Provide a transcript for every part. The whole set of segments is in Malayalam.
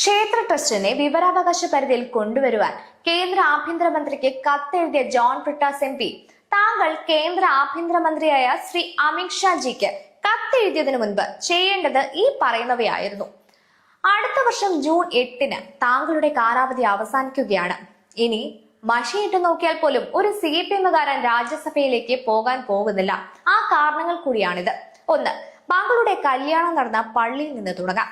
ക്ഷേത്ര ട്രസ്റ്റിനെ വിവരാവകാശ പരിധിയിൽ കൊണ്ടുവരുവാൻ കേന്ദ്ര ആഭ്യന്തരമന്ത്രിക്ക് കത്തെഴുതിയ ജോൺ ബ്രിട്ടാസ് MP താങ്കൾ കേന്ദ്ര ആഭ്യന്തരമന്ത്രിയായ ശ്രീ അമിത് ഷാജിക്ക് കത്തെഴുതിയതിനു മുൻപ് ചെയ്യേണ്ടത് ഈ പറയുന്നവയായിരുന്നു. അടുത്ത വർഷം ജൂൺ 8-ന് താങ്കളുടെ കാലാവധി അവസാനിക്കുകയാണ്. ഇനി മഷിയിട്ട് നോക്കിയാൽ പോലും ഒരു CPM-കാരൻ രാജ്യസഭയിലേക്ക് പോകാൻ പോകുന്നില്ല. ആ കാരണങ്ങൾ കൂടിയാണിത്. ഒന്ന്, താങ്കളുടെ കല്യാണം നടന്ന പള്ളിയിൽ നിന്ന് തുടങ്ങാം.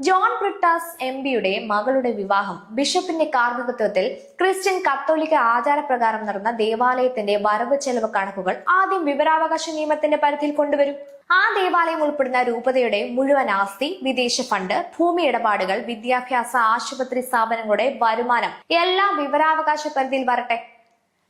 ജോൺ ബ്രിട്ടാസ് MP-യുടെ മകളുടെ വിവാഹം ബിഷപ്പിന്റെ കാർമ്മികത്വത്തിൽ ക്രിസ്ത്യൻ കത്തോലിക്ക ആചാരപ്രകാരം നടന്ന ദേവാലയത്തിന്റെ വരവ് ചെലവ് കണക്കുകൾ ആദ്യം വിവരാവകാശ നിയമത്തിന്റെ പരിധിയിൽ കൊണ്ടുവരും. ആ ദേവാലയം ഉൾപ്പെടുന്ന രൂപതയുടെ മുഴുവൻ ആസ്തി, വിദേശ ഫണ്ട്, ഭൂമി ഇടപാടുകൾ, വിദ്യാഭ്യാസ, ആശുപത്രി സ്ഥാപനങ്ങളുടെ വരുമാനം എല്ലാം വിവരാവകാശ പരിധിയിൽ വരട്ടെ.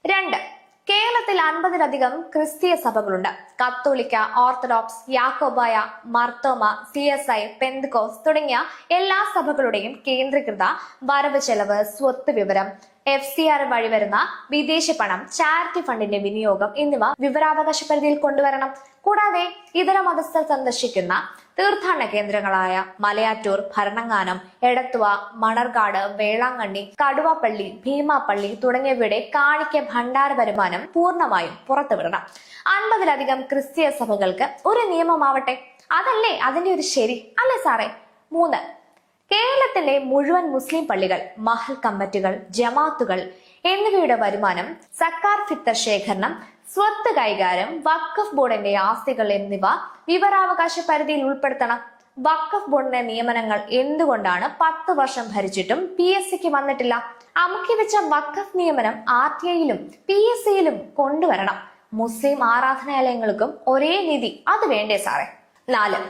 2, കേരളത്തിൽ 50-ലധികം ക്രിസ്തീയ സഭകളുണ്ട്. കത്തോലിക്ക, ഓർത്തഡോക്സ്, യാക്കോബായ, മർത്തോമ, CSI, പെന്തക്കോസ് തുടങ്ങിയ എല്ലാ സഭകളുടെയും കേന്ദ്രീകൃത വരവ് ചെലവ്, സ്വത്ത് വിവരം, FCR വഴി വരുന്ന വിദേശ പണം, ചാരിറ്റി ഫണ്ടിന്റെ വിനിയോഗം എന്നിവ വിവരാവകാശ പരിധിയിൽ കൊണ്ടുവരണം. കൂടാതെ ഇതര മതസ്ഥർ സന്ദർശിക്കുന്ന തീർത്ഥാടന കേന്ദ്രങ്ങളായ മലയാറ്റൂർ, ഭരണങ്ങാനം, എടത്തുവ, മണർകാട്, വേളാങ്കണ്ണി, കടുവാപ്പള്ളി, ഭീമാപ്പള്ളി തുടങ്ങിയവയുടെ കാണിക്ക ഭണ്ഡാര വരുമാനം പൂർണ്ണമായും പുറത്തുവിടണം. 50-ലധികം ക്രിസ്തീയ സഭകൾക്ക് ഒരു നിയമമാവട്ടെ. അതല്ലേ അതിന്റെ ഒരു ശരി, അല്ലേ സാറേ? 3, കേരളത്തിലെ മുഴുവൻ മുസ്ലിം പള്ളികൾ, മഹൽ കമ്മിറ്റികൾ, ജമാത്തുകൾ എന്നിവയുടെ വരുമാനം, സക്കാർ ഫിത്തർ ശേഖരണം, സ്വത്ത് കൈകാര്യം, വഖഫ് ബോർഡിന്റെ ആസ്തികൾ എന്നിവ വിവരാവകാശ പരിധിയിൽ ഉൾപ്പെടുത്തണം. വഖഫ് ബോർഡിന്റെ നിയമനങ്ങൾ എന്തുകൊണ്ടാണ് 10 വർഷം ഭരിച്ചിട്ടും PSCക്ക് വന്നിട്ടില്ല? അമുക്കി വെച്ച വഖഫ് നിയമനം RTIയിലും PSCയിലും കൊണ്ടുവരണം. മുസ്ലിം ആരാധനാലയങ്ങൾക്കും ഒരേ നീതി അത് വേണ്ടേ സാറേ? 4,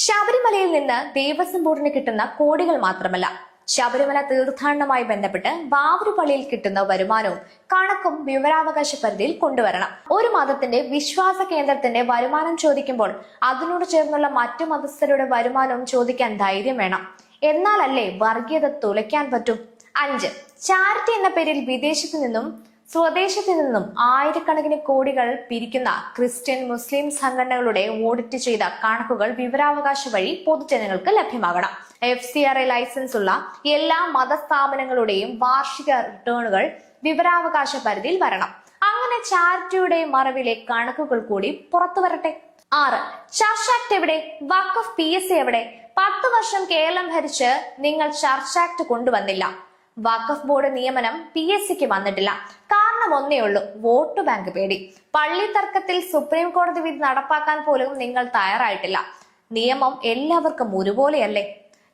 ശബരിമലയിൽ നിന്ന് ദേവസ്വം ബോർഡിന് കിട്ടുന്ന കോടികൾ മാത്രമല്ല, ശബരിമല തീർത്ഥാടനവുമായി ബന്ധപ്പെട്ട് ബാവൂര് പള്ളിയിൽ കിട്ടുന്ന വരുമാനവും കണക്കും വിവരാവകാശ പരിധിയിൽ കൊണ്ടുവരണം. ഒരു മതത്തിന്റെ വിശ്വാസ കേന്ദ്രത്തിന്റെ വരുമാനം ചോദിക്കുമ്പോൾ അതിനോട് ചേർന്നുള്ള മറ്റു മതസ്ഥരുടെ വരുമാനവും ചോദിക്കാൻ ധൈര്യം വേണം. എന്നാലല്ലേ വർഗീയത തുലയ്ക്കാൻ പറ്റും. 5, ചാരിറ്റി എന്ന പേരിൽ വിദേശത്തു നിന്നും സ്വദേശത്തു നിന്നും ആയിരക്കണക്കിന് കോടികൾ പിരിക്കുന്ന ക്രിസ്ത്യൻ, മുസ്ലിം സംഘടനകളുടെ ഓഡിറ്റ് ചെയ്ത കണക്കുകൾ വിവരാവകാശ വഴി പൊതുജനങ്ങൾക്ക് ലഭ്യമാകണം. FCRA ലൈസൻസ് ഉള്ള എല്ലാ മതസ്ഥാപനങ്ങളുടെയും വാർഷിക റിട്ടേണുകൾ വിവരാവകാശ പരിധിയിൽ വരണം. അങ്ങനെ ചാരിറ്റിയുടെ മറവിലെ കണക്കുകൾ കൂടി പുറത്തു വരട്ടെ. 6, ചർച്ച് ആക്ട് എവിടെ? വഖഫ് PSC എവിടെ? 10 വർഷം കേരളം ഭരിച്ച് നിങ്ങൾ ചർച്ച് ആക്ട് കൊണ്ടുവന്നില്ല. വഖഫ് ബോർഡ് നിയമനം PSCക്ക് വന്നിട്ടില്ല. കാരണം ഒന്നേ ഉള്ളൂ, വോട്ട് ബാങ്ക് പേടി. പള്ളി തർക്കത്തിൽ സുപ്രീം കോടതി വിധി നടപ്പാക്കാൻ പോലും നിങ്ങൾ തയ്യാറായിട്ടില്ല. നിയമം എല്ലാവർക്കും ഒരുപോലെയല്ലേ?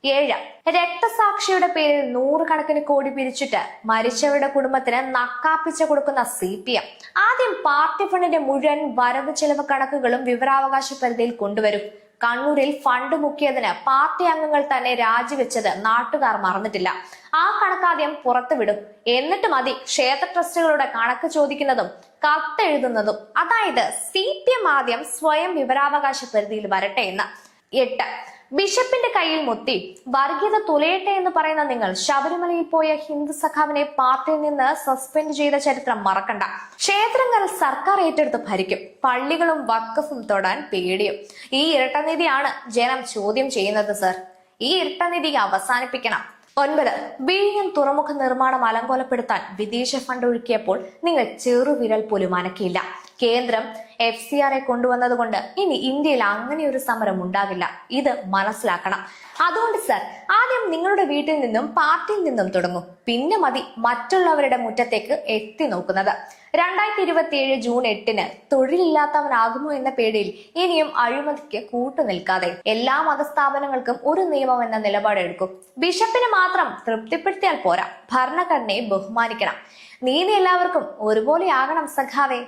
7, രക്തസാക്ഷിയുടെ പേരിൽ 100 കണക്കിന് കോടി പിരിച്ചിട്ട് മരിച്ചവരുടെ കുടുംബത്തിന് നക്കാപ്പിച്ച കൊടുക്കുന്ന CPM ആദ്യം പാർട്ടി ഫണ്ടിന്റെ മുഴുവൻ വരവ് ചെലവ് കണക്കുകളും വിവരാവകാശ പരിധിയിൽ കൊണ്ടുവരും. കണ്ണൂരിൽ ഫണ്ട് മുക്കിയതിന് പാർട്ടി അംഗങ്ങൾ തന്നെ രാജിവെച്ചത് നാട്ടുകാർ മറന്നിട്ടില്ല. ആ കണക്കാദ്യം പുറത്തുവിടും. എന്നിട്ട് മതി ക്ഷേത്ര ട്രസ്റ്റുകളുടെ കണക്ക് ചോദിക്കുന്നതും കത്തെഴുതുന്നതും. അതായത് CPM ആദ്യം സ്വയം വിവരാവകാശ പരിധിയിൽ വരട്ടെ എന്ന്. 8, ബിഷപ്പിന്റെ കയ്യിൽ മുത്തി വർഗീയത തുലയട്ടെ എന്ന് പറയുന്ന നിങ്ങൾ ശബരിമലയിൽ പോയ ഹിന്ദു സഖാവിനെ പാർട്ടിയിൽ നിന്ന് സസ്പെൻഡ് ചെയ്ത ചരിത്രം മറക്കണ്ട. ക്ഷേത്രങ്ങൾ സർക്കാർ ഏറ്റെടുത്ത് ഭരിക്കും, പള്ളികളും വഖഫും തൊടാൻ പേടിയും. ഈ ഇരട്ടനീതിയാണ് ജനം ചോദ്യം ചെയ്യുന്നത് സർ. ഈ ഇരട്ടനീതി അവസാനിപ്പിക്കണം. 9, വിഴിഞ്ഞം തുറമുഖ നിർമ്മാണം അലങ്കോലപ്പെടുത്താൻ വിദേശ ഫണ്ട് ഒഴുക്കിയപ്പോൾ നിങ്ങൾ ചെറുവിരൽ പോലും അനക്കിയില്ല. കേന്ദ്രം FCRA കൊണ്ടുവന്നതുകൊണ്ട് ഇനി ഇന്ത്യയിൽ അങ്ങനെ ഒരു സമരം ഉണ്ടാകില്ല. ഇത് മനസ്സിലാക്കണം. അതുകൊണ്ട് സർ, ആദ്യം നിങ്ങളുടെ വീട്ടിൽ നിന്നും പാർട്ടിയിൽ നിന്നും തുടങ്ങും. പിന്നെ മതി മറ്റുള്ളവരുടെ മുറ്റത്തേക്ക് എത്തി നോക്കുന്നത്. 2027 ജൂൺ 8-ന് തൊഴിലില്ലാത്തവനാകുമോ എന്ന പേടിയിൽ ഇനിയും അഴിമതിക്ക് കൂട്ടുനിൽക്കാതെ എല്ലാ മതസ്ഥാപനങ്ങൾക്കും ഒരു നിയമം എന്ന നിലപാടെടുക്കും. ബിഷപ്പിന് മാത്രം തൃപ്തിപ്പെടുത്തിയാൽ പോരാ, ഭരണഘടനയെ ബഹുമാനിക്കണം. നീതി എല്ലാവർക്കും ഒരുപോലെ ആകണം സഖാവേ.